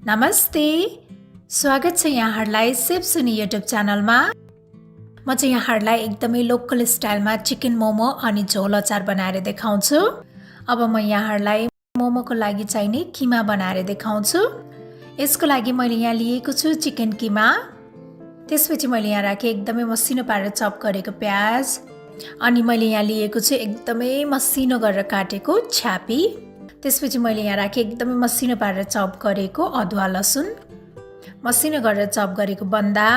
नमस्ते, स्वागत छ यहाँहरूलाई सेफ सुनी युट्युब च्यानलमा। म चाहिँ यहाँहरूलाई एकदमै लोकल स्टाइलमा चिकन मोमो अनि झोल अचार बनाएर देखाउँछु। अब म यहाँहरूलाई मोमोको लागि चाहिने किमा बनाएर देखाउँछु। यसको लागि मैले यहाँ लिएको छु चिकन किमा। त्यसपछि मैले यहाँ राखेँ एकदमै मसिनो पारेर चप गरेको प्याज, अनि मैले यहाँ लिएको छु एकदमै मसिनो गरेर काटेको छ्यापी। त्यसपछि मैले यहाँ राखेँ एकदमै मसिनो पारेर चप गरेको अदुवा लसुन, मसिनो गरेर चप गरेको बन्दा।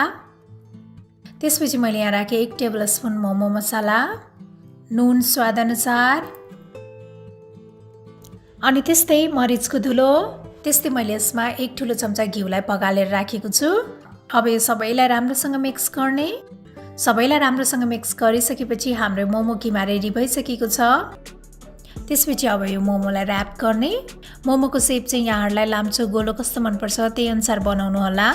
त्यसपछि मैले यहाँ राखेँ 1 टेबलस्पुन मोमो मसाला, नुन स्वादअनुसार, अनि त्यस्तै मरिचको धुलो। त्यस्तै मैले यसमा 1 ठुलो चम्चा घिउलाई पगालेर राखेको छु। अब यो सबैलाई राम्रोसँग मिक्स गर्ने। सबैलाई राम्रोसँग मिक्स गरिसकेपछि हाम्रो मोमो किमा रेडी भइसकेको छ। त्यसपछि अब यो मोमोलाई र्याप गर्ने। मोमोको शेप चाहिँ यहाँहरूलाई लाम्चो गोलो कस्तो मनपर्छ त्यही अनुसार बनाउनु होला।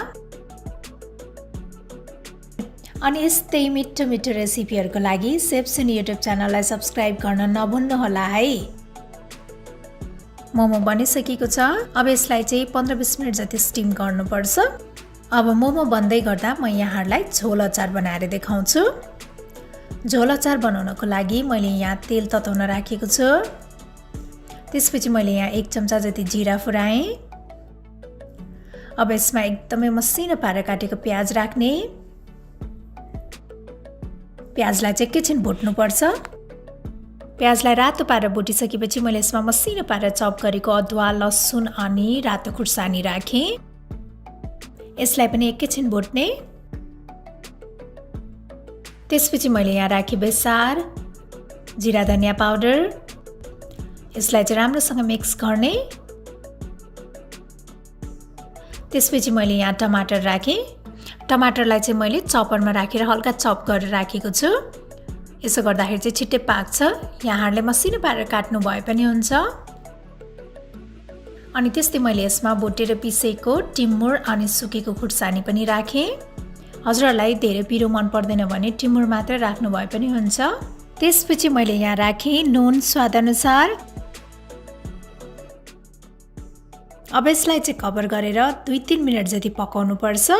अनि यस्तै मिठो मिठो रेसिपीहरूको लागि सेफ सुनी युट्युब च्यानललाई सब्स्क्राइब गर्न नभुल्नु होला है। मोमो बनिसकेको छ। अब यसलाई चाहिँ 15-20 मिनट जति स्टिम गर्नुपर्छ। अब मोमो बन्दै गर्दा म यहाँहरूलाई झोल अचार बनाएर देखाउँछु। झोल अचार बनाउनको लागि मैले यहाँ तेल तताउन राखेको छु। त्यसपछि मैले यहाँ 1 चम्चा जति जिरा फुराएँ। अब यसमा एकदमै मसिनो पारेर काटेको प्याज राख्ने। प्याजलाई चाहिँ एकैछिन भुट्नुपर्छ। प्याजलाई रातो पारेर भुटिसकेपछि मैले यसमा मसिनो पारेर चप गरेको अदुवा लसुन अनि रातो खुर्सानी राखेँ। यसलाई पनि एकैछिन भुट्ने। त्यसपछि मैले यहाँ राखेँ बेसार, जिरा धनिया पाउडर। यसलाई चाहिँ राम्रोसँग मिक्स गर्ने। त्यसपछि मैले यहाँ टमाटर राखेँ। टमाटरलाई चाहिँ मैले चपरमा राखेर हल्का चप गरेर राखेको छु। यसो गर्दाखेरि चाहिँ छिट्टै पाक्छ। यहाँहरूले मसिनो पारेर काट्नु भए पनि हुन्छ। अनि त्यस्तै मैले यसमा भुटेर पिसेको टिमुर अनि सुकेको खुर्सानी पनि राखेँ। हजुरहरूलाई धेरै पिरो मन पर्दैन भने टिमुर मात्र राख्नु भए पनि हुन्छ। त्यसपछि मैले यहाँ राखेँ नुन स्वादअनुसार। अब यसलाई चाहिँ कभर गरेर 2-3 मिनट जति पकाउनु पर्छ।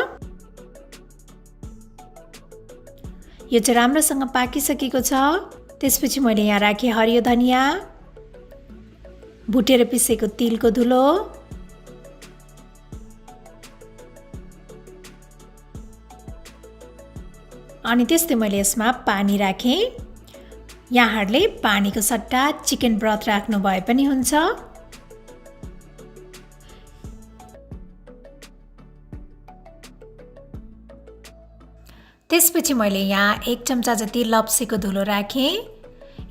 यो चाहिँ राम्रोसँग पाकिसकेको छ। त्यसपछि मैले यहाँ राखेँ हरियो धनिया, भुटेर पिसेको तिलको धुलो, अनि त्यस्तै मैले यसमा पानी राखेँ। यहाँहरूले पानीको सट्टा चिकन ब्रथ राख्नु भए पनि हुन्छ। त्यसपछि मैले यहाँ 1 चम्चा जति लप्सीको धुलो राखेँ।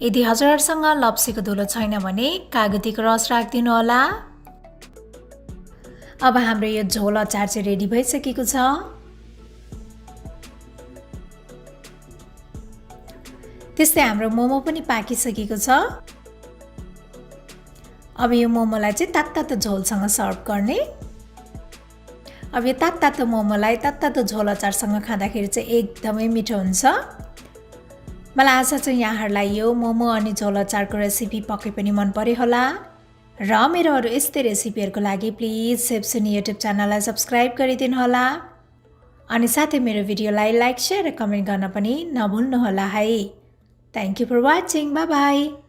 यदि हजुरहरूसँग लप्सीको धुलो छैन भने कागतीको रस राखिदिनु होला। अब हाम्रो यो झोल अचार चाहिँ रेडी भइसकेको छ। त्यस्तै हाम्रो मोमो पनि पाकिसकेको छ। अब यो मोमोलाई चाहिँ तातो झोलसँग सर्भ गर्ने। अब यो तातो मोमोलाई तातो झोल अचारसँग खाँदाखेरि चाहिँ एकदमै मिठो हुन्छ। मलाई आशा छ यहाँहरूलाई यो मोमो अनि झोल अचारको रेसिपी पक्कै पनि मन पर्यो होला। र मेरो अरू यस्तै रेसिपीहरूको लागि प्लिज सेफ सुनी युट्युब च्यानललाई सब्स्क्राइब गरिदिनु होला। अनि साथै मेरो भिडियोलाई लाइक, सेयर र कमेन्ट गर्न पनि नभुल्नु होला है। Thank you for watching. Bye bye.